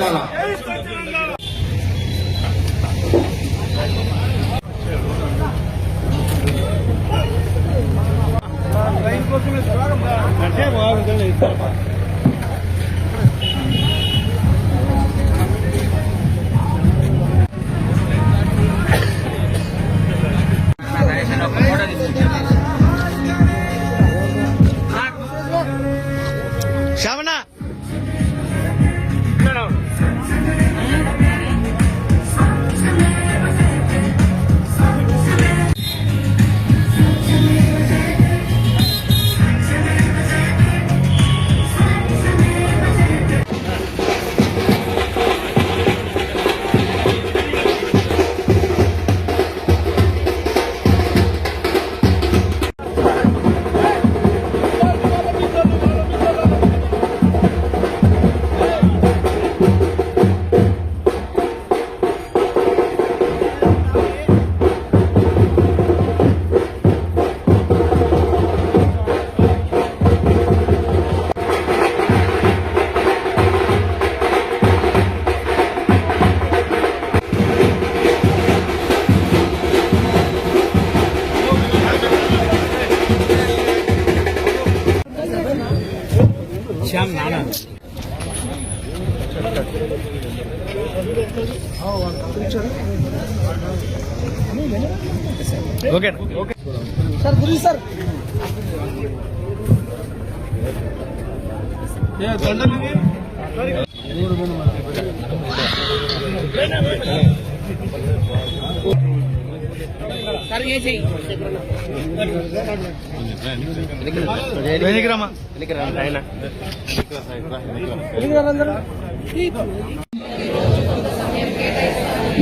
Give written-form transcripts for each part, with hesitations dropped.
తెలంగాణ. శ్రవణ శ్యామ్ నాన్న okay okay sir గురి సార్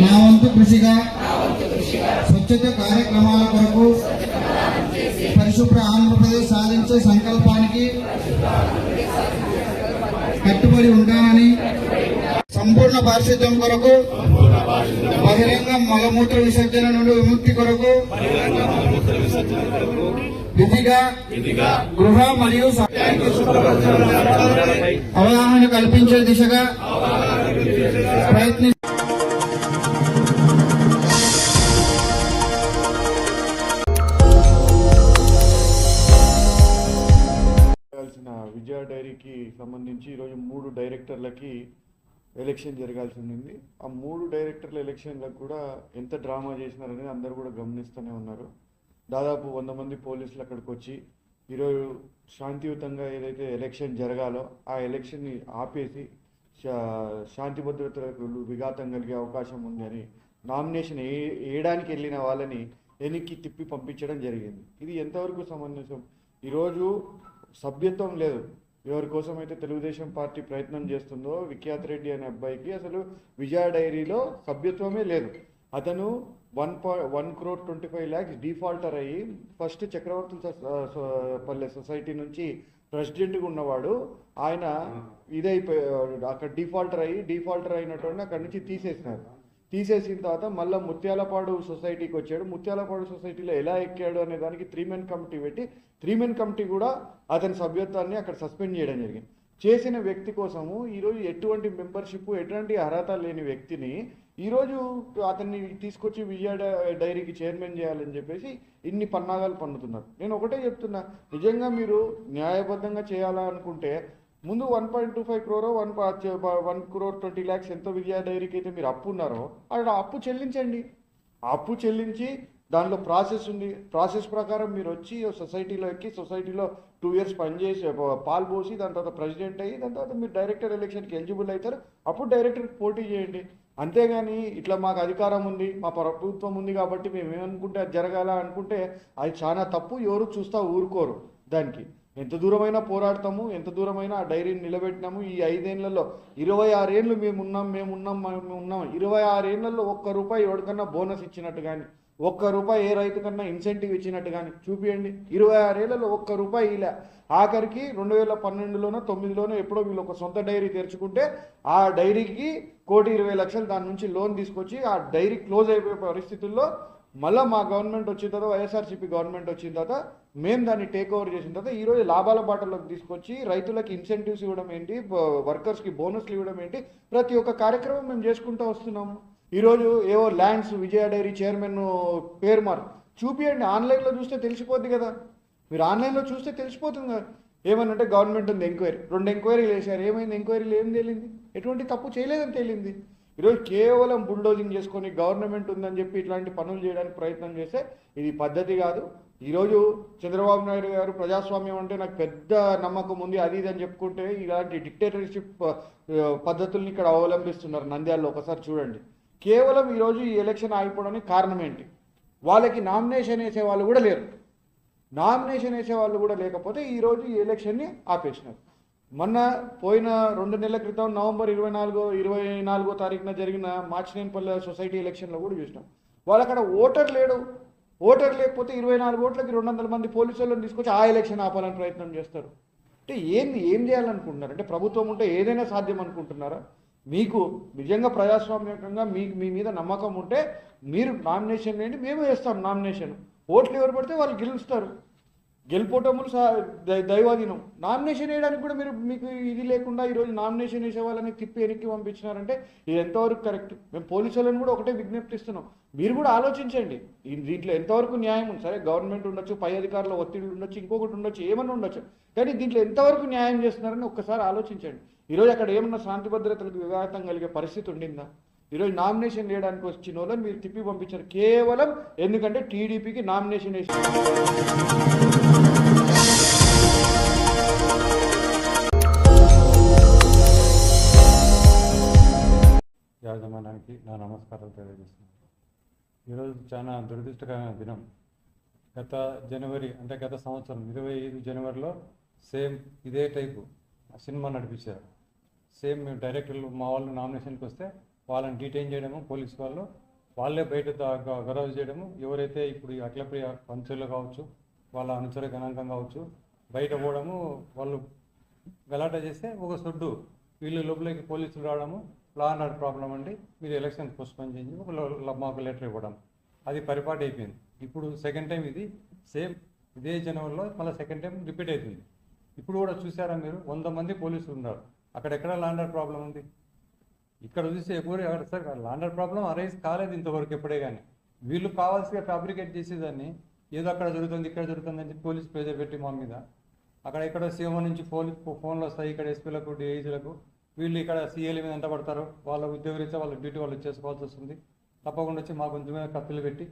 నా వంతు కృషిగా స్వచ్ఛత కార్యక్రమాల కొరకు పరిశుభ్ర ఆంధ్రప్రదేశ్ సాధించే సంకల్పానికి కట్టుబడి ఉంటానని, సంపూర్ణ పారిశుద్ధ్యం కొరకు, బహిరంగ మలమూత్ర విసర్జన నుండి విముక్తి కొరకు విధిగా గృహ మరియు అవగాహన కల్పించే దిశగా ప్రయత్ని విజయ డైరీకి సంబంధించి ఈరోజు 3 డైరెక్టర్లకి ఎలక్షన్ జరగాల్సి ఉంది. ఆ 3 డైరెక్టర్ల ఎలక్షన్లకు కూడా ఎంత డ్రామా చేసినారనేది అందరూ కూడా గమనిస్తూనే ఉన్నారు. దాదాపు 100 మంది పోలీసులు అక్కడికి వచ్చి ఈరోజు శాంతియుతంగా ఏదైతే ఎలక్షన్ జరగాలో ఆ ఎలక్షన్ని ఆపేసి శాంతి భద్రతలకు విఘాతం కలిగే అవకాశం ఉంది అని నామినేషన్ వేయడానికి వెళ్ళిన వాళ్ళని వెనక్కి తిప్పి పంపించడం జరిగింది. ఇది ఎంతవరకు సమంజసం? ఈరోజు సభ్యత్వం లేదు. ఎవరి కోసం అయితే తెలుగుదేశం పార్టీ ప్రయత్నం చేస్తుందో విఖ్యాత్ రెడ్డి అనే అబ్బాయికి అసలు విజయ డైరీలో సభ్యత్వమే లేదు. అతను 1,25,00,000 డిఫాల్టర్ అయ్యి ఫస్ట్ చక్రవర్తుల పల్లె సొసైటీ నుంచి ప్రెసిడెంట్గా ఉన్నవాడు. ఆయన అక్కడ డిఫాల్టర్ అయినటువంటి అక్కడి నుంచి తీసేసిన తర్వాత మళ్ళీ ముత్యాలపాడు సొసైటీకి వచ్చాడు. ముత్యాలపాడు సొసైటీలో ఎలా ఎక్కాడు అనే దానికి 3 మెన్ కమిటీ పెట్టి 3 మెన్ కమిటీ కూడా అతని సభ్యత్వాన్ని అక్కడ సస్పెండ్ చేయడం జరిగింది. చేసిన వ్యక్తి కోసము ఈరోజు ఎటువంటి మెంబర్షిప్, ఎటువంటి అర్హత లేని వ్యక్తిని ఈరోజు అతన్ని తీసుకొచ్చి విజయ డైరీకి చైర్మన్ చేయాలని చెప్పేసి ఇన్ని పన్నాగాలు పన్నుతున్నారు. నేను ఒకటే చెప్తున్నా, నిజంగా మీరు న్యాయబద్ధంగా చేయాలనుకుంటే ముందు 1.25 crore 1,20,00,000 ఎంతో విజయ డైరీకి అయితే మీరు అప్పు ఉన్నారో అక్కడ అప్పు చెల్లించండి. ఆ అప్పు చెల్లించి దానిలో ప్రాసెస్ ఉంది. ప్రాసెస్ ప్రకారం మీరు వచ్చి సొసైటీలో ఎక్కి సొసైటీలో 2 years పనిచేసి పాలు పోసి దాని తర్వాత ప్రెసిడెంట్ అయ్యి దాని తర్వాత మీరు డైరెక్టర్ ఎలక్షన్కి ఎలిజిబుల్ అవుతారు. అప్పుడు డైరెక్టర్కి పోటీ చేయండి. అంతేగాని ఇట్లా మాకు అధికారం ఉంది, మా ప్రభుత్వం ఉంది కాబట్టి మేము ఏమనుకుంటే అది జరగాల అనుకుంటే అది చాలా తప్పు. ఎవరు చూస్తా ఊరుకోరు. దానికి ఎంత దూరమైనా పోరాడతాము, ఎంత దూరమైనా ఆ డైరీని నిలబెట్టినాము. ఈ 5 ఏళ్లలో 26 ఏళ్ళు మేము ఉన్నాం. 26 ఏళ్లలో ₹1 ఎవరికన్నా బోనస్ ఇచ్చినట్టు కానీ, ₹1 ఏ రైతు కన్నా ఇన్సెంటివ్ ఇచ్చినట్టు కానీ చూపియండి. 26 ఏళ్లలో ₹1 ఇలా. ఆఖరికి 2012లోనో 9లోనో ఎప్పుడో వీళ్ళు ఒక సొంత డైరీ తెరుచుకుంటే ఆ డైరీకి ₹1,20,00,000 దాని నుంచి లోన్ తీసుకొచ్చి ఆ డైరీ క్లోజ్ అయిపోయే పరిస్థితుల్లో మళ్ళీ మా గవర్నమెంట్ వచ్చిన తర్వాత వైఎస్ఆర్సీపీ గవర్నమెంట్ వచ్చిన తర్వాత మేము దాన్ని టేక్ ఓవర్ చేసిన తర్వాత ఈరోజు లాభాల బాటలోకి తీసుకొచ్చి రైతులకి ఇన్సెంటివ్స్ ఇవ్వడం ఏంటి, వర్కర్స్కి బోనస్లు ఇవ్వడం ఏంటి, ప్రతి ఒక్క కార్యక్రమం మేము చేసుకుంటూ వస్తున్నాము. ఈరోజు ఏవో ల్యాండ్స్ విజయ డైరీ చైర్మన్ పేరు చూపియండి, ఆన్లైన్లో చూస్తే తెలిసిపోద్ది కదా, మీరు ఆన్లైన్లో చూస్తే తెలిసిపోతుంది కదా. ఏమనంటే గవర్నమెంట్ ఉంది ఎంక్వైరీ, 2 ఎంక్వైరీలు వేశారు, ఏమైంది ఎంక్వైరీలు ఏం తేలింది, ఎటువంటి తప్పు చేయలేదని తేలింది. ఈరోజు కేవలం బుల్డోజింగ్ చేసుకొని గవర్నమెంట్ ఉందని చెప్పి ఇట్లాంటి పనులు చేయడానికి ప్రయత్నం చేస్తే ఇది పద్ధతి కాదు. ఈరోజు చంద్రబాబు నాయుడు గారు ప్రజాస్వామ్యం అంటే నాకు పెద్ద నమ్మకం ఉంది అది ఇది అని చెప్పుకుంటే ఇలాంటి డిక్టేటర్షిప్ పద్ధతుల్ని ఇక్కడ అవలంబిస్తున్నారు నంద్యాలలో. ఒకసారి చూడండి, కేవలం ఈరోజు ఈ ఎలక్షన్ ఆగిపోవడానికి కారణం ఏంటి, వాళ్ళకి నామినేషన్ వేసే వాళ్ళు కూడా లేరు. నామినేషన్ వేసే వాళ్ళు కూడా లేకపోతే ఈరోజు ఈ ఎలక్షన్ని ఆపేసినారు. మొన్న పోయిన 2 నెలల క్రితం నవంబర్ 24వ తారీఖున జరిగిన మార్చినేనిపల్లె సొసైటీ ఎలక్షన్లో కూడా చూసినాం. వాళ్ళు అక్కడ ఓటర్ లేడు, ఓటర్ లేకపోతే 24 ఓట్లకి 200 మంది పోలీసు వాళ్ళని తీసుకొచ్చి ఆ ఎలక్షన్ ఆపాలని ప్రయత్నం చేస్తారు. అంటే ఏం చేయాలనుకుంటున్నారు, అంటే ప్రభుత్వం ఉంటే ఏదైనా సాధ్యం అనుకుంటున్నారా? మీకు నిజంగా ప్రజాస్వామ్యకంగా మీకు మీ మీద నమ్మకం ఉంటే మీరు నామినేషన్ వేయండి, మేము వేస్తాం నామినేషన్. ఓట్లు ఎవరు పడితే వాళ్ళు గెలుస్తారు, గెలుపోటములు దైవాధీనం. నామినేషన్ వేయడానికి కూడా మీకు ఇది లేకుండా ఈరోజు నామినేషన్ వేసే వాళ్ళని తిప్పి వెనక్కి పంపించినారంటే ఇది ఎంతవరకు కరెక్ట్? మేము పోలీసు వాళ్ళని కూడా ఒకటే విజ్ఞప్తిస్తున్నాం, మీరు కూడా ఆలోచించండి దీంట్లో ఎంతవరకు న్యాయం ఉంది. సరే గవర్నమెంట్ ఉండొచ్చు, పై అధికారుల ఒత్తిడి ఉండొచ్చు, ఇంకొకటి ఉండొచ్చు, ఏమన్నా ఉండొచ్చు, కానీ దీంట్లో ఎంతవరకు న్యాయం చేస్తున్నారని ఒక్కసారి ఆలోచించండి. ఈరోజు అక్కడ ఏమన్నా శాంతి భద్రతలకు విఘాతం కలిగే పరిస్థితి ఉండిందా? ఈరోజు నామినేషన్ వేయడానికి వచ్చిన వాళ్ళని మీరు తిప్పి పంపించారు కేవలం ఎందుకంటే టీడీపీకి నామినేషన్ వేసి. యాజమాన్యానికి నా నమస్కారాలు తెలియజేస్తున్నాను. ఈరోజు చాలా దురదృష్టకరమైన దినం. గత జనవరి అంటే గత సంవత్సరం 25 జనవరిలో సేమ్ ఇదే టైపు సినిమా నడిపించారు. సేమ్ మేము డైరెక్టర్లు మా వాళ్ళు నామినేషన్కి వస్తే వాళ్ళని డీటైన్ చేయడము, పోలీసు వాళ్ళే బయట గొడవ చేయడము, ఎవరైతే ఇప్పుడు అఖిలప్రియ పంచులు కావచ్చు, వాళ్ళ అనుచర గణాంకం కావచ్చు, బయట పోవడము, వాళ్ళు గలాట చేస్తే ఒక సొడ్డు వీళ్ళు లోపలికి పోలీసులు రావడము, లా అండ్ ఆర్డర్ ప్రాబ్లం అండి మీరు ఎలక్షన్ పోస్ట్పోన్ చేయండి మాకు లెటర్ ఇవ్వడం, అది పరిపాటి అయిపోయింది. ఇప్పుడు సెకండ్ టైం ఇది సేమ్ ఇదే జనవరిలో మళ్ళీ సెకండ్ టైం రిపీట్ అవుతుంది. ఇప్పుడు కూడా చూసారా మీరు, 100 మంది పోలీసులు ఉన్నారు, అక్కడెక్కడ లా అండ్ ఆర్డర్ ప్రాబ్లం ఉంది? ఇక్కడ చూస్తే ఎవరు sir law and order problem arise కాలేదు ఇంతవరకు ఎప్పుడే. కానీ వీళ్ళు కావాల్సిగా ఫ్యాబ్రికేట్ చేసేదాన్ని ఏదో అక్కడ జరుగుతుంది ఇక్కడ జరుగుతుంది అని చెప్పి పోలీసు ప్రెజర్ పెట్టి మా మీద అక్కడ ఇక్కడ సీఎంఓ నుంచి ఫోన్లు వస్తాయి, ఇక్కడ ఎస్పీలకు డిఐజీలకు, వీళ్ళు ఇక్కడ సీఏల మీద ఎంత పడతారు, వాళ్ళ ఉద్యోగరీత్యా వాళ్ళ డ్యూటీ వాళ్ళు చేసుకోవాల్సి వస్తుంది. తప్పకుండా వచ్చి మా కొంచెం మీద కత్తులు పెట్టి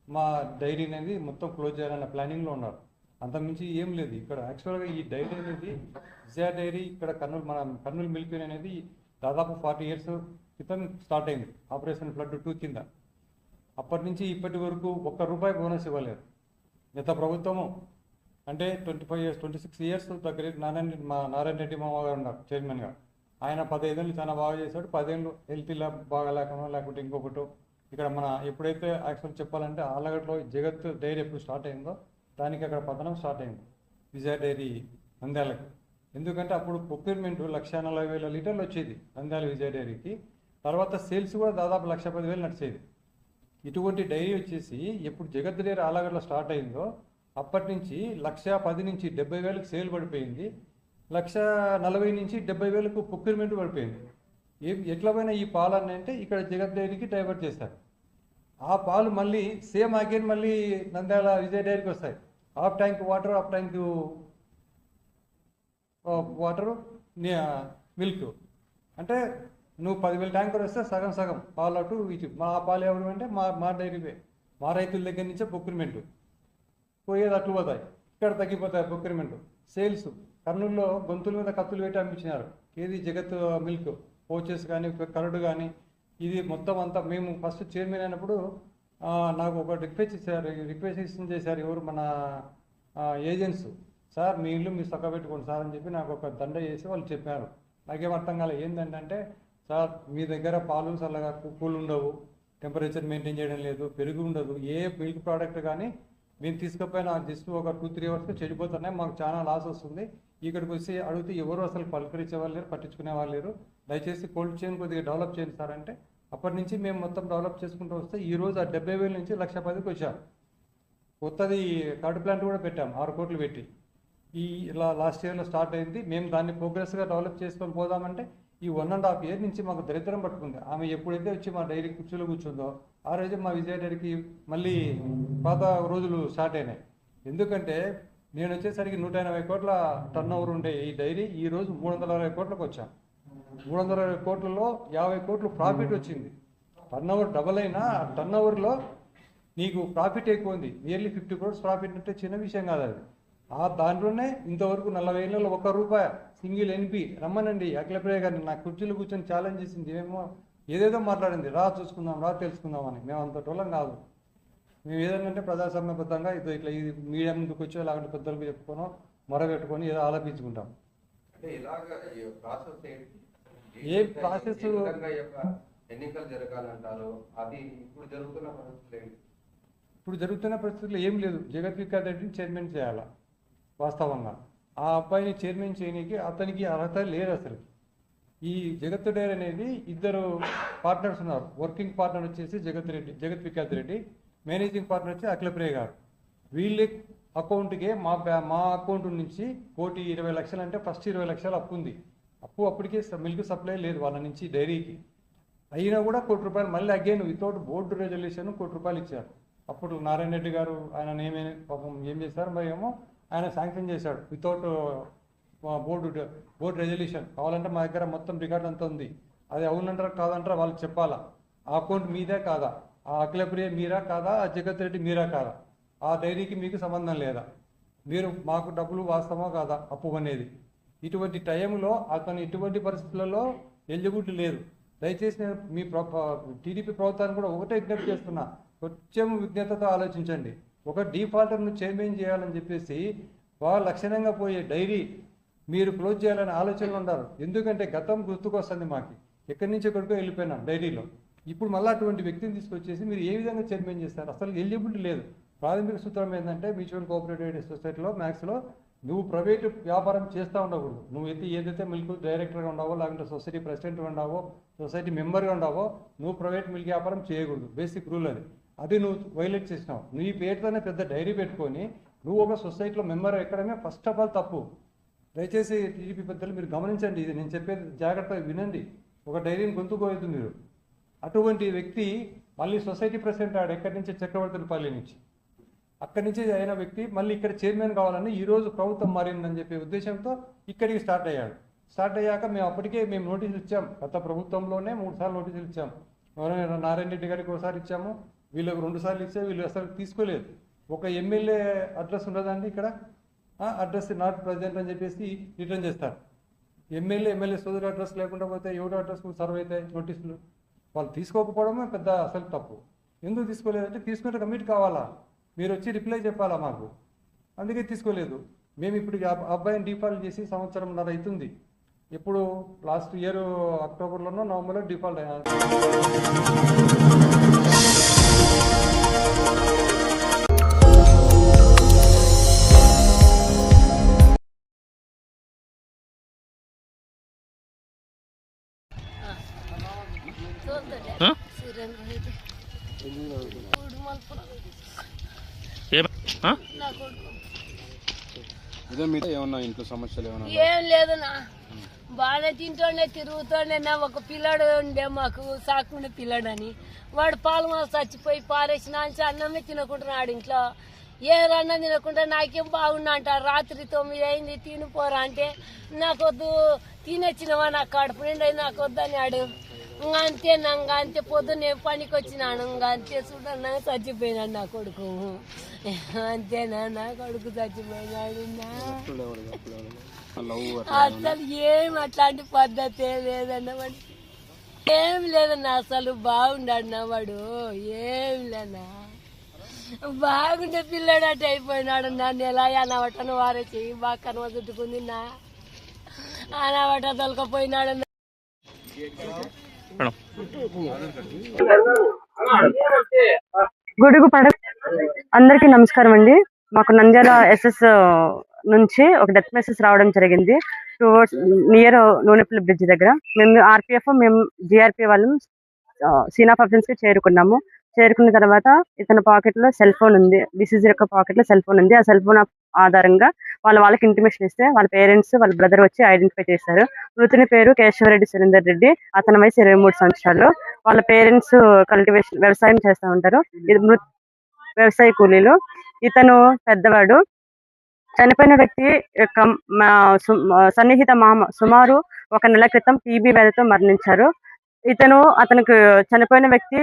మా డైరీ అనేది మొత్తం క్లోజ్ చేయాలన్న ప్లానింగ్లో ఉన్నారు. అంతకుమించి ఏం లేదు. ఇక్కడ యాక్చువల్గా ఈ డైరీ అనేది విజయ డైరీ ఇక్కడ కర్నూలు మిల్క్ అనేది దాదాపు 40 years క్రితం స్టార్ట్ అయింది ఆపరేషన్ ఫ్లడ్ 2 కింద. అప్పటి నుంచి ఇప్పటి వరకు ₹1 బోనస్ ఇవ్వలేరు గత ప్రభుత్వము. అంటే 26 years దగ్గర నారాయణ రెడ్డి మామ గారు ఉన్నారు చైర్మన్గా. ఆయన 15 ఏళ్ళు చాలా బాగా చేశాడు. 10 ఏళ్ళు హెల్త్ ఇలా బాగా లేకపోతే ఇంకొకటి ఇక్కడ మన ఎప్పుడైతే యాక్చువల్ చెప్పాలంటే ఆలగడ్డలో జగత్ డైరీ ఎప్పుడు స్టార్ట్ అయిందో దానికి అక్కడ పతనం స్టార్ట్ అయింది విజయ డైరీ నంద్యాలకు. ఎందుకంటే అప్పుడు ప్రొక్యూర్మెంట్ 1,40,000 లీటర్లు వచ్చేది నంద్యాల విజయ డైరీకి. తర్వాత సేల్స్ కూడా దాదాపు 1,10,000 నడిచేది. ఇటువంటి డైరీ వచ్చేసి ఎప్పుడు జగత్ డైరీ ఆలగడ్డలో స్టార్ట్ అయిందో అప్పటి నుంచి 1,10,000 నుంచి 70,000కి సేల్ పడిపోయింది. 1,40,000 నుంచి 70,000కు ప్రొక్యూర్మెంట్ పడిపోయింది. ఎట్లా పోయినా ఈ పాలు అని అంటే ఇక్కడ జగత్ డైరీకి డైవర్ట్ చేస్తారు. ఆ పాలు మళ్ళీ సేమ్ అగైన్ మళ్ళీ నంద్యాల విజయ డైరీకి వస్తాయి. Half tank water milk. అంటే నువ్వు 10,000 ట్యాంకర్ వస్తే సగం సగం పాలు అటు ఇటు. మా పాలు ఎవరు అంటే మా డైరీవే, మా రైతుల దగ్గర నుంచే ప్రొక్యూర్మెంట్ పోయేది అటు పోతాయి. ఇక్కడ తగ్గిపోతాయి ప్రొక్యూర్మెంట్. సేల్స్ కర్నూలులో గొంతుల మీద కత్తులు పెట్టి అమ్మించినారు. ఏది జగత్ మిల్క్ పోచెస్ కానీ కరడు కానీ ఇది మొత్తం అంతా. మేము ఫస్ట్ చైర్మన్ అయినప్పుడు నాకు ఒక రిక్వెస్ట్ చేశారు ఎవరు మన ఏజెంట్స్. సార్ మీ ఇల్లు మీరు చక్క పెట్టుకోండి సార్ అని చెప్పి నాకు ఒక దండ చేసి వాళ్ళు చెప్పారు. నాకేం అర్థం కాలేదు. ఏంటంటే సార్ మీ దగ్గర పాలు చల్లగా కూల్ ఉండవు, టెంపరేచర్ మెయింటైన్ చేయడం లేదు, పెరుగు ఉండదు, ఏ మిల్క్ ప్రోడక్ట్ కానీ మేము తీసుకుపోయినా జస్ట్ ఒక 2-3 అవర్స్లో చెడిపోతున్నాయి, మాకు చాలా లాస్ వస్తుంది. ఇక్కడికి వచ్చి అడిగితే ఎవరు అసలు పలకరించే వాళ్ళు లేరు, పట్టించుకునే వాళ్ళు లేరు. దయచేసి కోల్డ్ చైన్ కొద్దిగా డెవలప్ చేయండి సార్ అంటే అప్పటి నుంచి మేము మొత్తం డెవలప్ చేసుకుంటూ వస్తే ఈరోజు ఆ 70,000 నుంచి 1,10,000కి వచ్చాం. కొత్తది కార్డు ప్లాంట్ కూడా పెట్టాం 6 కోట్లు పెట్టి. ఇలా లాస్ట్ ఇయర్లో స్టార్ట్ అయింది. మేము దాన్ని ప్రోగ్రెస్గా డెవలప్ చేసుకొని పోదామంటే ఈ 1.5 ఇయర్ నుంచి మాకు దరిద్రం పట్టుకుంది. ఆమె ఎప్పుడైతే వచ్చి మా డైరీ కుర్చీలో కూర్చుందో ఆ రోజు మా విజయ డైరీకి మళ్ళీ పాత రోజులు స్టార్ట్ అయినాయి. ఎందుకంటే నేను వచ్చేసరికి 180 కోట్ల టర్న్ ఓవర్ ఉండే ఈ డైరీ ఈరోజు 320 కోట్లకు వచ్చాం. 320 కోట్లలో 50 కోట్లు ప్రాఫిట్ వచ్చింది. టర్న్ ఓవర్ డబల్ అయినా ఆ టర్న్ ఓవర్లో నీకు ప్రాఫిట్ ఎక్కువ ఉంది. నియర్లీ 50 crores ప్రాఫిట్ అంటే చిన్న విషయం కాదు అది. దాంట్లోనే ఇంతవరకు 40,000లో ₹1 సింగిల్ ఎన్పి రమ్మనండి అఖిలప్రియ గారిని నా కుర్చీలో కూర్చొని ఛాలెంజ్ చేసింది. ఏమో ఏదేదో మాట్లాడింది, రా చూసుకుందాం, రా తెలుసుకుందాం అని. మేము అంత టోలం కాదు. మేము ఏదంటే ప్రజాస్వామ్యబద్ధంగా ఇట్లా ఇది మీడియా ముందుకు వచ్చో లేకుంటే పెద్దలకు చెప్పుకోనో మొరబెట్టుకొని ఏదో ఆలోచించుకుంటాం. ఏ ప్రాసెస్ ఎన్నికలు జరగాలంటారు, అది ఇప్పుడు జరుగుతున్న పరిస్థితులు ఇప్పుడు జరుగుతున్న పరిస్థితుల్లో ఏం లేదు. జగత్ వికాస్ రెడ్డిని చైర్మన్ చేయాలా వాస్తవంగా. ఆ అబ్బాయిని చైర్మన్ చేయడానికి అతనికి అర్హత లేదు అసలు. ఈ జగత్ డైరీ అనేది 2 పార్ట్నర్స్ ఉన్నారు. వర్కింగ్ పార్ట్నర్ వచ్చేసి జగత్ వికాస్ రెడ్డి, మేనేజింగ్ పార్ట్నర్ వచ్చి అఖిలప్రియ గారు. వీళ్ళ అకౌంట్కే మా అకౌంట్ నుంచి 1,20,00,000 అంటే ఫస్ట్ 20 లక్షలు అప్పు ఉంది. అప్పటికే మిల్క్ సప్లై లేదు వాళ్ళ నుంచి డైరీకి. అయినా కూడా ₹1,00,00,000 మళ్ళీ అగైన్ వితౌట్ బోర్డు రెజల్యూషన్ ₹1,00,00,000 ఇచ్చారు. అప్పుడు నారాయణ రెడ్డి గారు ఆయన నేమే పాపం ఏం చేశారు మరి ఏమో ఆయన శాంక్షన్ చేశాడు వితౌట్ బోర్డు రెజల్యూషన్. కావాలంటే మా దగ్గర మొత్తం రికార్డు అంతా ఉంది. అది అవునంటారా కాదంటారా వాళ్ళకి చెప్పాలా. ఆ అకౌంట్ మీదే కాదా, ఆ అఖిలప్రియ మీరా కాదా, ఆ జగత్ రెడ్డి మీరా కాదా, ఆ డైరీకి మీకు సంబంధం లేదా, మీరు మాకు డబ్బులు వాస్తవమా కాదా అప్పు అనేది. ఇటువంటి టైంలో అతను ఇటువంటి పరిస్థితులలో ఎలిజిబిలిటీ లేదు. దయచేసి నేను మీ టీడీపీ ప్రభుత్వాన్ని కూడా ఒకటే విజ్ఞప్తి చేస్తున్నా, కొంచెం విజ్ఞతతో ఆలోచించండి. ఒక డిఫాల్టర్ను చైర్మన్ చేయాలని చెప్పేసి వాళ్ళు లక్షణంగా పోయే డైరీ మీరు క్లోజ్ చేయాలని ఆలోచనలు ఉన్నారు. ఎందుకంటే గతం గుర్తుకొస్తుంది మాకు. ఎక్కడి నుంచి ఎక్కడికో వెళ్ళిపోయినాం డైరీలో. ఇప్పుడు మళ్ళీ అటువంటి వ్యక్తిని తీసుకొచ్చేసి మీరు ఏ విధంగా చైర్మన్ చేస్తారు? అసలు ఎలిజిబిలిటీ లేదు. ప్రాథమిక సూత్రం ఏంటంటే మ్యూచువల్ కోఆపరేటివ్ సొసైటీలో మ్యాక్స్లో నువ్వు ప్రైవేటు వ్యాపారం చేస్తూ ఉండకూడదు. నువ్వు ఏదైతే మిల్క్ డైరెక్టర్గా ఉన్నావో, లేకుంటే సొసైటీ ప్రెసిడెంట్గా ఉన్నావో, సొసైటీ మెంబర్గా ఉన్నావో, నువ్వు ప్రైవేట్ మిల్క్ వ్యాపారం చేయకూడదు. బేసిక్ రూల్ అది. అది నువ్వు వైలేట్ చేసినావు. నువ్వు ఈ పేరుతోనే పెద్ద డైరీ పెట్టుకొని నువ్వు ఒక సొసైటీలో మెంబర్ ఎక్కడమే ఫస్ట్ ఆఫ్ ఆల్ తప్పు. దయచేసి టీడీపీ పెద్దలు మీరు గమనించండి. ఇది నేను చెప్పేది జాగ్రత్తగా వినండి. ఒక డైరీని గొంతుకోవద్దు మీరు. అటువంటి వ్యక్తి మళ్ళీ సొసైటీ ప్రెసిడెంట్ ఆడు ఎక్కడి నుంచి చక్రవర్తులపల్లి నుంచి, అక్కడి నుంచి అయిన వ్యక్తి మళ్ళీ ఇక్కడ చైర్మన్ కావాలని ఈరోజు ప్రభుత్వం మారిందని చెప్పే ఉద్దేశంతో ఇక్కడికి స్టార్ట్ అయ్యాడు. స్టార్ట్ అయ్యాక మేము నోటీసులు ఇచ్చాం. గత ప్రభుత్వంలోనే 3 సార్లు నోటీసులు ఇచ్చాం. నారాయణ రెడ్డి గారికి ఒకసారి ఇచ్చాము, వీళ్ళకి 2 సార్లు ఇచ్చే వీళ్ళు అసలు తీసుకోలేదు. ఒక ఎమ్మెల్యే అడ్రస్ ఉండదండి ఇక్కడ, అడ్రస్ నాట్ ప్రెసిడెంట్ అని చెప్పేసి రిటర్న్ చేస్తారు. ఎమ్మెల్యే సోదరు అడ్రస్ లేకుండా పోతే ఎవడో అడ్రస్ సర్వ్ అవుతాయి నోటీసులు. వాళ్ళు తీసుకోకపోవడమే పెద్ద అసలు తప్పు. ఎందుకు తీసుకోలేదంటే తీసుకుంటే కమిట్ కావాలా, మీరు వచ్చి రిప్లై చెప్పాలా మాకు. అందుకే తీసుకోలేదు. మేము ఇప్పుడు అబ్బాయిని డిఫాల్ట్ చేసి 1.5 సంవత్సరం అవుతుంది. ఇప్పుడు లాస్ట్ ఇయర్ అక్టోబర్లోనో నవంబర్లో డిఫాల్ట్ అయ్యా. ఇదే మీద ఏమన్నా ఇంట్లో సమస్యలు ఏమన్నా? ఏం లేదన్నా, బాగానే తింటోండే తిరుగుతోండే. ఒక పిల్లాడు ఉండే మాకు సాకుండే పిల్లాడని, వాడు పాలు మాసం చచ్చిపోయి పారేసిన అన్నమే తినకుంటున్నాడు ఇంట్లో. ఏ అన్నం తినకుండా నాకేం బాగున్నా అంటారు. రాత్రి 9 అయింది తినిపోరా అంటే నాకొద్దు, తినొచ్చినవా నాకు కడుపు నిండా నాకు వద్దని ఆడు. అంతే అంతే పొద్దున్న పనికి వచ్చినాను. అంతే చూడన్నా చచ్చిపోయినాడు నా కొడుకు. అంతేనా, నా కొడుకు చచ్చిపోయినాడు. అసలు ఏం అట్లాంటి పద్ధతి లేదన్న వాడికి, ఏం లేదన్నా. అసలు బాగుండాడు నా వాడు, ఏం లేనా. బాగుండే పిల్లడు అటు అయిపోయినాడు. నన్ను ఎలా అనవటను వారేసి బాగా కనుమ చుట్టుకుంది నా అనవట తొలకపోయినాడు. గొడుగు పడ అందరికీ నమస్కారం అండి. మాకు నంద్యాల SS నుంచి ఒక డెత్ మెసేజ్ రావడం జరిగింది. నియర్ నూనెపల్లి బ్రిడ్జ్ దగ్గర. మేము RPF, మేము GRP వాళ్ళం సీన్ ఆఫ్ అఫెన్స్ కి చేరుకున్న తర్వాత ఇతని పాకెట్ లో సెల్ ఫోన్ ఉంది. డిసీజ్ యొక్క పాకెట్ లో సెల్ ఫోన్ ఉంది. ఆ సెల్ ఫోన్ ఆధారంగా వాళ్ళకి ఇంటిమేషన్ ఇస్తే వాళ్ళ పేరెంట్స్ వాళ్ళ బ్రదర్ వచ్చి ఐడెంటిఫై చేశారు. మృతుని పేరు కేశవరెడ్డి సురేందర్ రెడ్డి. అతని వయసు 23 సంవత్సరాలు. వాళ్ళ పేరెంట్స్ వ్యవసాయం చేస్తూ ఉంటారు. ఇది వ్యవసాయ కూలీలు. ఇతను పెద్దవాడు. చనిపోయిన వ్యక్తి యొక్క సన్నిహిత మామ సుమారు 1 నెల క్రితం టీబీ వ్యాధితో మరణించారు. అతనికి చనిపోయిన వ్యక్తి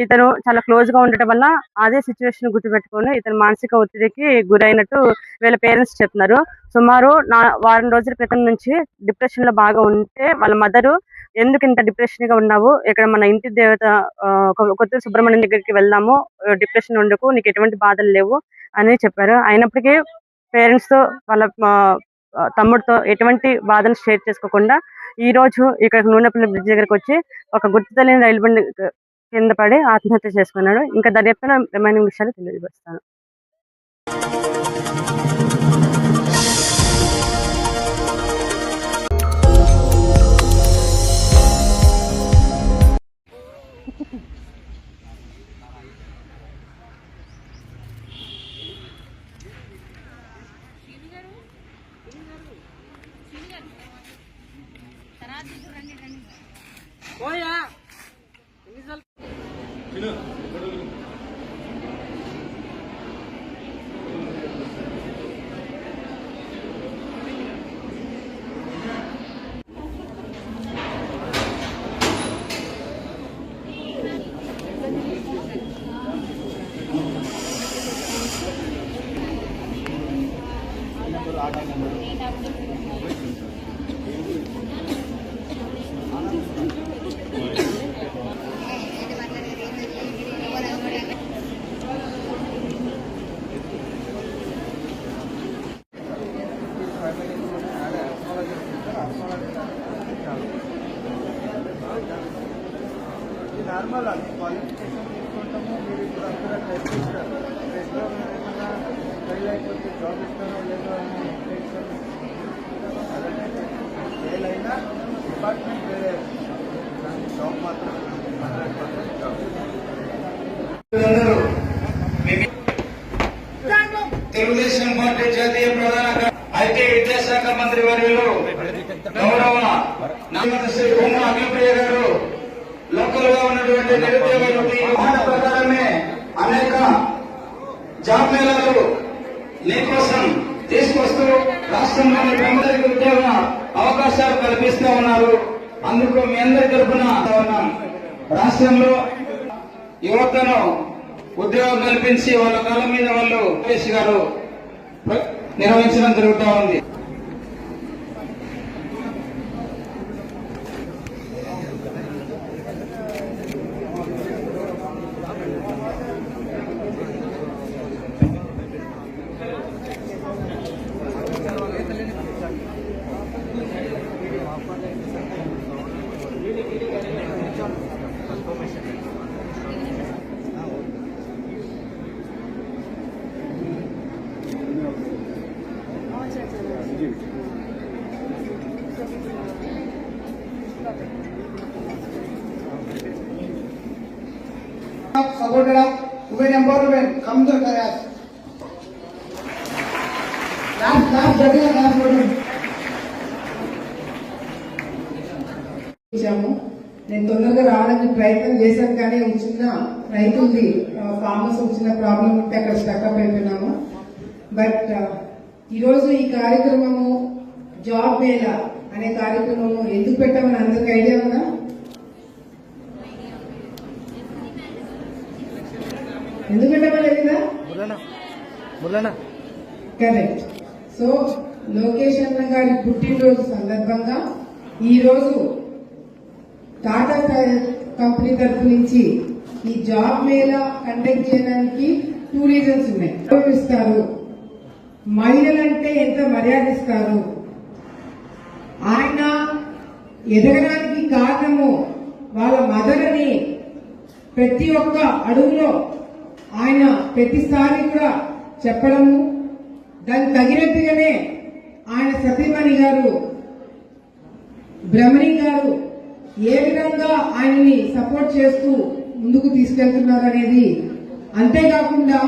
ఇతను చాలా క్లోజ్ గా ఉండటం వల్ల అదే సిచ్యువేషన్ గుర్తుపెట్టుకొని ఇతను మానసిక ఒత్తిడికి గురైనట్టు వీళ్ళ పేరెంట్స్ చెప్తున్నారు. సుమారు వారం రోజుల క్రితం నుంచి డిప్రెషన్ లో బాగా ఉంటే వాళ్ళ మదరు ఎందుకు ఇంత డిప్రెషన్ గా ఉన్నావు, ఇక్కడ మన ఇంటి దేవత కొత్తూరు సుబ్రహ్మణ్యం దగ్గరికి వెళ్దాము, డిప్రెషన్ ఉండకు, నీకు ఎటువంటి బాధలు లేవు అని చెప్పారు. అయినప్పటికీ పేరెంట్స్ తో వాళ్ళ తమ్ముడితో ఎటువంటి బాధను షేర్ చేసుకోకుండా ఈ రోజు ఇక్కడ నూనెపల్లి బ్రిడ్జ్ దగ్గరకు వచ్చి ఒక గుర్తు తెలియని రైలు బండి కింద పడి ఆత్మహత్య చేసుకున్నాడు. ఇంకా దర్యాప్తులో రిమైనింగ్ విషయాలు తెలియజేస్తాను. నార్మల్ అది క్వాలిఫికేషన్ తీసుకుంటాము. మీరు ఇప్పుడు అందరూ టెస్ట్ చేస్తారు. టెస్ట్లో ఏమన్నా ఫెయిల్ అయిపోతే జాబ్ ఇస్తారో లేదో అని టెన్షన్. ఫెయిల్ అయినా డిపార్ట్మెంట్ వేరే, కానీ జాబ్ మాత్రం 100% జాబ్. తెలుగుదేశం పార్టీ జాతీయ ప్రధాన ఐటీ విద్యాశాఖ మంత్రి వర్యులు గౌరవ శ్రీ భూమా అఖిలప్రియ గారు లోకల్ గా ఉన్నటువంటి నిరుద్యోగ మాట ప్రకారమే అనేక జాబ్ మేళాలు నీకోసం తీసుకొస్తూ రాష్ట్రంలోని ప్రముఖులకు ఉద్యోగ అవకాశాలు కల్పిస్తూ ఉన్నారు. అందుకు మీ అందరి తరఫున ఉన్నాం. రాష్ట్రంలో యువతను ఉద్యోగం కల్పించి వాళ్ళ కాళ్ళ మీద వాళ్ళు గారు నిర్వహించడం జరుగుతూ ఉంది. Supported of women empowerment. Come to the class. నేను తొందరగా రావడానికి ప్రయత్నం చేశాను, కానీ ఒక చిన్న రైతులది ఫార్మర్స్ చిన్న ప్రాబ్లం ఉంటే అక్కడ స్టక్అప్ అయిపోయినాము. బట్ ఈరోజు ఈ కార్యక్రమము జాబ్ మేళా అనే కార్యక్రమము ఎందుకు పెట్టామని అందరికి ఐడియా ఉందా? ఎందుకు పెట్టమలేదు కదా? కరెక్ట్. సో లోకేష్ అన్న గారి పుట్టినరోజు సందర్భంగా ఈ రోజు టాటా కంపెనీ తరఫు నుంచి ఈ జాబ్ మేళా కండక్ట్ చేయడానికి 2 రీజన్స్ ఉన్నాయి. గౌరవిస్తారు, మహిళలంటే ఎంత మర్యాదిస్తారు, ఆయన ఎదగడానికి కారణము వాళ్ళ మదర్ అని ప్రతి ఒక్క అడుగులో ఆయన ప్రతిసారి కూడా చెప్పడము, దానికి తగినట్టుగానే ఆయన సతీమణి గారు బ్రహ్మణి గారు ఏ విధంగా ఆయన్ని సపోర్ట్ చేస్తూ ముందుకు తీసుకెళ్తున్నారు అనేది, అంతేకాకుండా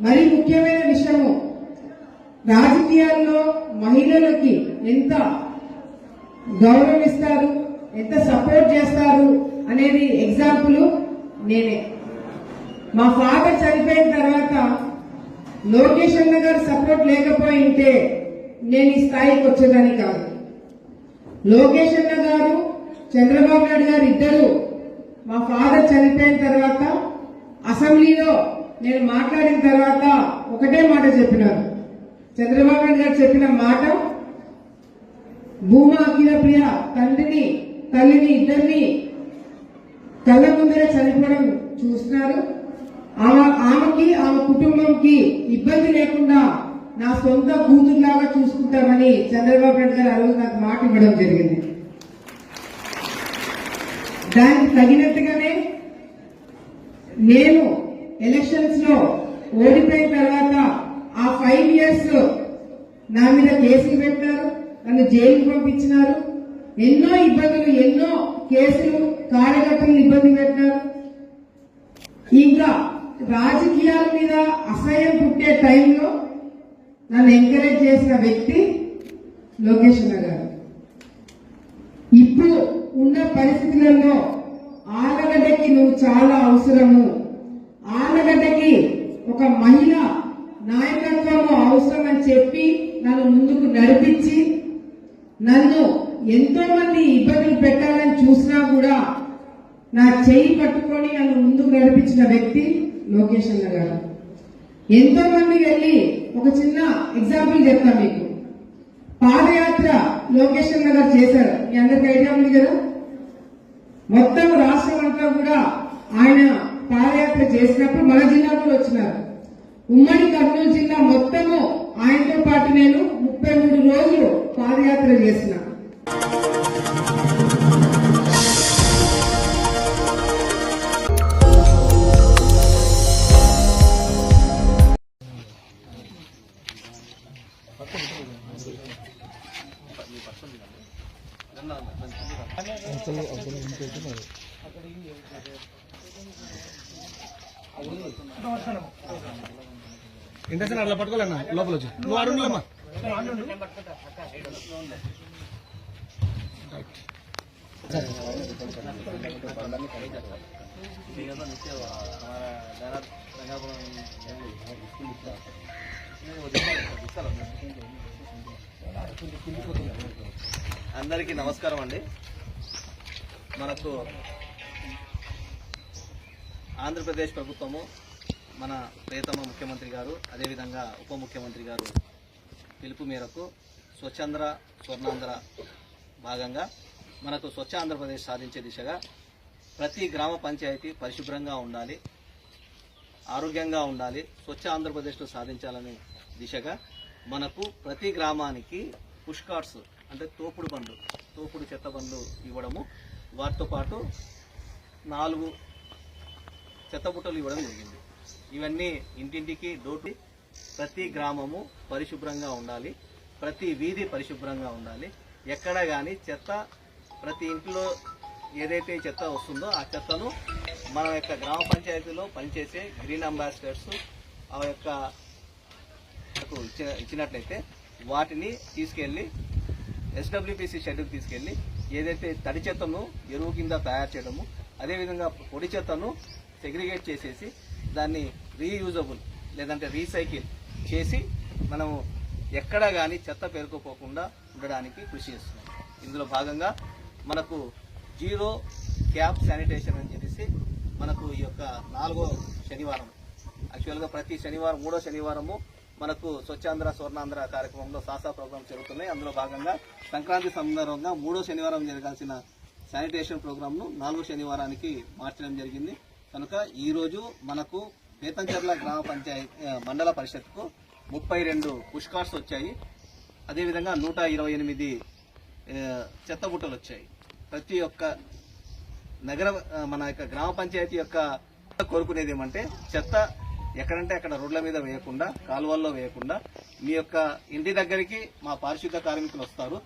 మరి ముఖ్యమైన విషయము రాజకీయాల్లో మహిళలకి ఎంత గౌరవం ఇస్తారు, ఎంత సపోర్ట్ చేస్తారు అనేది ఎగ్జాంపుల్ నేనే. మా ఫాదర్ చనిపోయిన తర్వాత లోకేష్ అన్న గారు సపోర్ట్ లేకపోయి ఉంటే నేను ఈ స్థాయికి వచ్చేదాన్ని కాదు. లోకేష్ అన్న గారు, చంద్రబాబు నాయుడు గారు ఇద్దరు మా ఫాదర్ చనిపోయిన తర్వాత అసెంబ్లీలో నేను మాట్లాడిన తర్వాత ఒకటే మాట చెప్పినారు. చంద్రబాబు నాయుడు గారు చెప్పిన మాట, భూమా అఖిలప్రియ తండ్రిని తల్లిని ఇద్దరిని కళ్ళ ముందరే చనిపోవడం చూస్తున్నారు. ఆమెకి ఆమె కుటుంబంకి ఇబ్బంది లేకుండా నా సొంత కూతురులాగా చూసుకుంటామని చంద్రబాబు నాయుడు గారు ఆ రోజు నాకు మాట ఇవ్వడం జరిగింది. దానికి తగినట్టుగానే నేను ఎలక్షన్స్ లో ఓడిపోయిన తర్వాత ఆ 5 years నా మీద కేసులు పెట్టారు, నన్ను జైలుకు పంపించినారు. ఎన్నో ఇబ్బందులు, ఎన్నో కేసులు, కార్యకర్తలను ఇబ్బంది పెట్టినారు. ఇంకా రాజకీయాల మీద అసహ్యం పుట్టే టైంలో నన్ను ఎంకరేజ్ చేసిన వ్యక్తి లోకేష్ అన్న గారు. ఇప్పుడు ఉన్న పరిస్థితులలో ఆలగడ్డకి నువ్వు చాలా అవసరము, ఆలగడ్డకి ఒక మహిళ నాయకత్వము అవసరం అని చెప్పి నన్ను ముందుకు నడిపించి, నన్ను ఎంతో మంది ఇబ్బందులు పెట్టాలని చూసినా కూడా నా చెయ్యి పట్టుకొని నన్ను ముందుకు నడిపించిన వ్యక్తి లోకేష్ అన్న గారు. ఎంతో మంది వెళ్ళి ఒక చిన్న ఎగ్జాంపుల్ చెప్తా మీకు. పాదయాత్ర లోకేష్ అన్న గారు చేశారు, మీ అందరికి ఐడియా ఉంది కదా. మొత్తం రాష్ట్రం అంతా కూడా ఆయన పాదయాత్ర చేసినప్పుడు మన జిల్లాకు వచ్చినారు. ఉమ్మడి కర్నూలు జిల్లా మొత్తము ఆయనతో పాటు నేను 33 రోజులు పాదయాత్ర చేసిన. ఇంటర్సన్ అట్లా పట్టుకోలేనా లోపల వచ్చి నువ్వు అడుగులేమ్మా. అందరికీ నమస్కారం అండి. మనకు ఆంధ్రప్రదేశ్ ప్రభుత్వము, మన ప్రియతమ ముఖ్యమంత్రి గారు, అదేవిధంగా ఉప ముఖ్యమంత్రి గారు పిలుపు మేరకు స్వచ్ఛాంధ్ర స్వర్ణాంధ్ర భాగంగా మనకు స్వచ్ఛ ఆంధ్రప్రదేశ్ సాధించే దిశగా ప్రతి గ్రామ పంచాయతీ పరిశుభ్రంగా ఉండాలి, ఆరోగ్యంగా ఉండాలి, స్వచ్ఛ ఆంధ్రప్రదేశ్లో సాధించాలనే దిశగా మనకు ప్రతి గ్రామానికి పుష్ కార్ట్స్ అంటే తోపుడు చెత్త బండ్లు ఇవ్వడము, వాటితో పాటు 4 చెత్త బుట్టలు ఇవ్వడం జరిగింది. ఇవన్నీ ఇంటింటికి డోర్, ప్రతి గ్రామము పరిశుభ్రంగా ఉండాలి, ప్రతి వీధి పరిశుభ్రంగా ఉండాలి. ఎక్కడ కానీ చెత్త, ప్రతి ఇంట్లో ఏదైతే చెత్త వస్తుందో ఆ చెత్తను మన యొక్క గ్రామ పంచాయతీలో పనిచేసే గ్రీన్ అంబాసిడర్స్ ఆ యొక్క ఇచ్చినట్లయితే వాటిని తీసుకెళ్లి ఎస్డబ్ల్యూపీసీ షెడ్యూల్ తీసుకెళ్లి ఏదైతే తడి చెత్తను ఎరువు కింద తయారు చేయడము, అదేవిధంగా పొడి చెత్తను సెగ్రిగేట్ చేసేసి దాన్ని రీయూజబుల్ లేదంటే రీసైకిల్ చేసి మనము ఎక్కడా కానీ చెత్త పేరుకోపోకుండా ఉండడానికి కృషి చేస్తున్నాం. ఇందులో భాగంగా మనకు 0 క్యాప్ శానిటేషన్ అని చెప్పేసి మనకు ఈ యొక్క 4వ శనివారం, యాక్చువల్గా ప్రతి శనివారం 3వ శనివారము మనకు స్వచ్ఛాంధ్ర స్వర్ణాంధ్ర కార్యక్రమంలో సాసా ప్రోగ్రామ్స్ జరుగుతున్నాయి. అందులో భాగంగా సంక్రాంతి సందర్భంగా 3వ శనివారం జరగాల్సిన శానిటేషన్ ప్రోగ్రామ్ను 4వ శనివారానికి మార్చడం జరిగింది. కనుక ఈరోజు మనకు బేతంచెర్ల గ్రామ పంచాయతీ మండల పరిషత్కు 32 పుష్ కార్ట్స్ వచ్చాయి. అదేవిధంగా 128 చెత్త బుట్టలు వచ్చాయి. ప్రతి ఒక్క మన యొక్క గ్రామ పంచాయతీ యొక్క కోరుకునేది ఏమంటే చెత్త ఎక్కడంటే అక్కడ రోడ్ల మీద వేయకుండా, కాలువల్లో వేయకుండా మీ యొక్క ఇంటి దగ్గరికి మా పారిశుద్ధ కార్మికులు వస్తారు,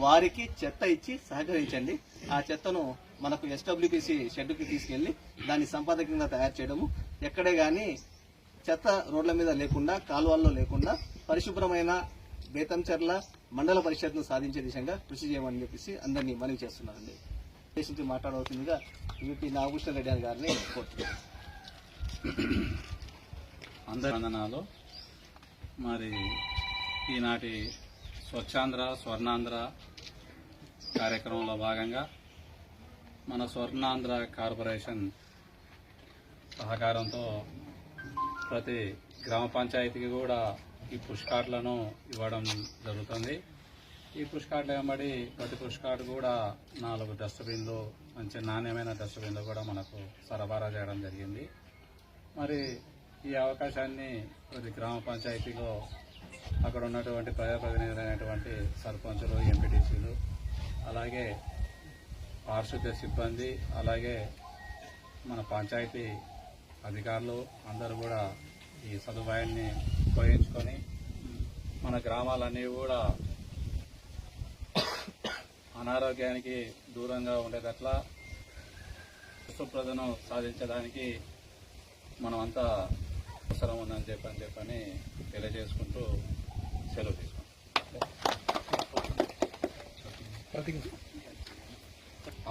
వారికి చెత్త ఇచ్చి సహకరించండి. ఆ చెత్తను మనకు ఎస్డబ్ల్యూపీసీ షెడ్కి తీసుకెళ్లి దాన్ని సంపాదకంగా తయారు చేయడము, ఎక్కడే గాని చెత్త రోడ్ల మీద లేకుండా, కాలువల్లో లేకుండా పరిశుభ్రమైన బేతంచెర్ల మండల పరిషత్ను సాధించే దిశగా కృషి చేయమని చెప్పేసి అందరినీ మనవి చేస్తున్నారండి. ఉద్దేశించి మాట్లాడవలసిందిగా యూపీ నాగభూషణ రెడ్డి గారిని కోరుతున్నాను. అందరి వందనాలు. మరి ఈనాటి స్వచ్ఛాంధ్ర స్వర్ణాంధ్ర కార్యక్రమంలో భాగంగా మన స్వర్ణాంధ్ర కార్పొరేషన్ సహకారంతో ప్రతి గ్రామ పంచాయతీకి కూడా ఈ పుష్ కార్డులను ఇవ్వడం జరుగుతుంది. ఈ పుష్ కార్డులు వెంబడి ప్రతి పుష్ కార్డు కూడా 4 డస్ట్బిన్లు, మంచి నాణ్యమైన డస్ట్బిన్లు కూడా మనకు సరఫరా చేయడం జరిగింది. మరి ఈ అవకాశాన్ని ప్రతి గ్రామ పంచాయతీలో అక్కడ ఉన్నటువంటి ప్రజాప్రతినిధులైనటువంటి సర్పంచులు, ఎంపీటీసీలు, అలాగే పారిశుద్ధ్య సిబ్బంది, అలాగే మన పంచాయతీ అధికారులు అందరూ కూడా ఈ సదుపాయాన్ని ఉపయోగించుకొని మన గ్రామాలన్నీ కూడా అనారోగ్యానికి దూరంగా ఉండేటట్ల శుభ్రతను సాధించడానికి మనమంతా అవసరం ఉందని చెప్పని తెలియజేసుకుంటూ సెలవు తీసుకుంటాం.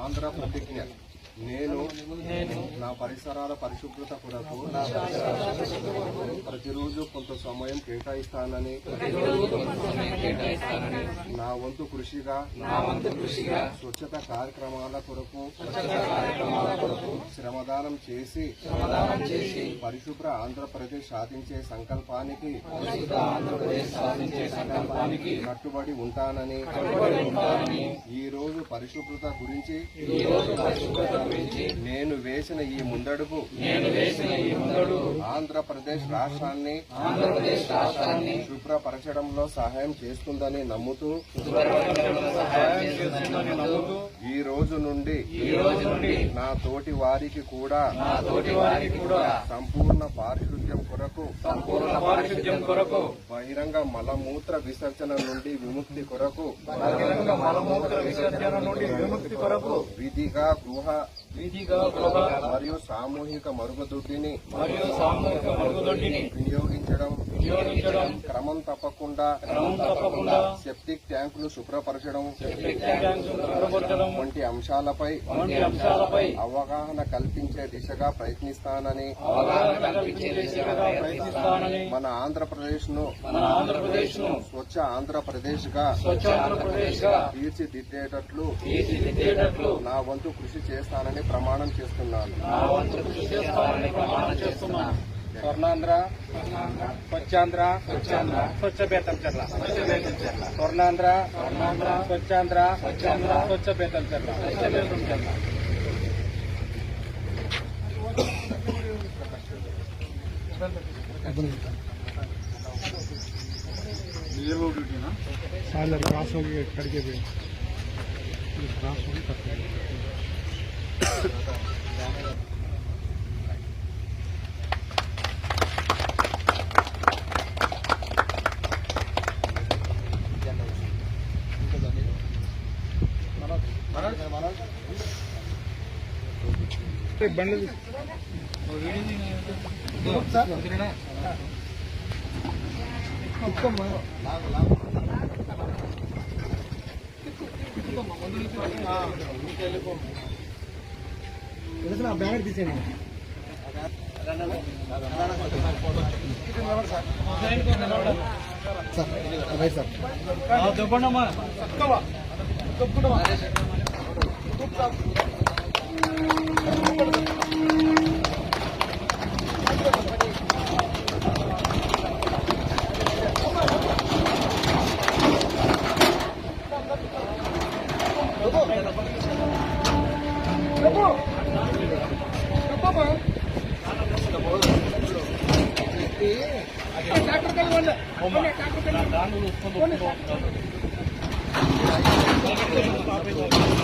ఆంధ్ర ప్రతిజ్ఞ. నేను నా పరిసరాల పరిశుభ్రత కొరకు ప్రతిరోజు కొంత సమయం కేటాయిస్తానని నా వంతు కృషిగా స్వచ్ఛత కార్యక్రమాల కొరకు శ్రమదానం చేసి పరిశుభ్ర ఆంధ్రప్రదేశ్ సాధించే సంకల్పానికి కట్టుబడి ఉంటానని ఈ రోజు పరిశుభ్రత గురించి నేను వేసిన ఈ ముందడుగు ఆంధ్రప్రదేశ్ రాష్ట్రాన్ని శుభ్రపరచడంలో సహాయం చేస్తుందని నమ్ముతూ ఈ రోజు నుండి నా తోటి వారికి కూడా సంపూర్ణ పారిశుద్ధ్యం కొరకు బహిరంగ మలమూత్ర విసర్జన నుండి విముక్తి కొరకు విధిగా గృహ మరియు సామూహిక మరుగుదొడ్డిని వినియోగించడం, క్రమం తప్పకుండా సెప్టిక్ ట్యాంకులు శుభ్రపరచడం వంటి అంశాలపై అవగాహన కల్పించే దిశగా ప్రయత్నిస్తానని మన ఆంధ్రప్రదేశ్ ను స్వచ్ఛ ఆంధ్రప్రదేశ్ గా తీర్చిదిద్దేటట్లు నా వంతు కృషి చేస్తానని ప్రమాణం చేస్తున్నాను. స్వర్ణాంధ్ర స్వచ్ఛాంధ్ర స్వచ్ఛ బేతంచెర్ల, స్వర్ణాంధ్ర స్వచ్ఛాంధ్ర స్వచ్ఛ బేతంచెర్ల. క్రాస్ होगी कड़के पे क्रास होगी करते బండ్లు బ్యానర్ తీసేయండి. ట్రాక్టర్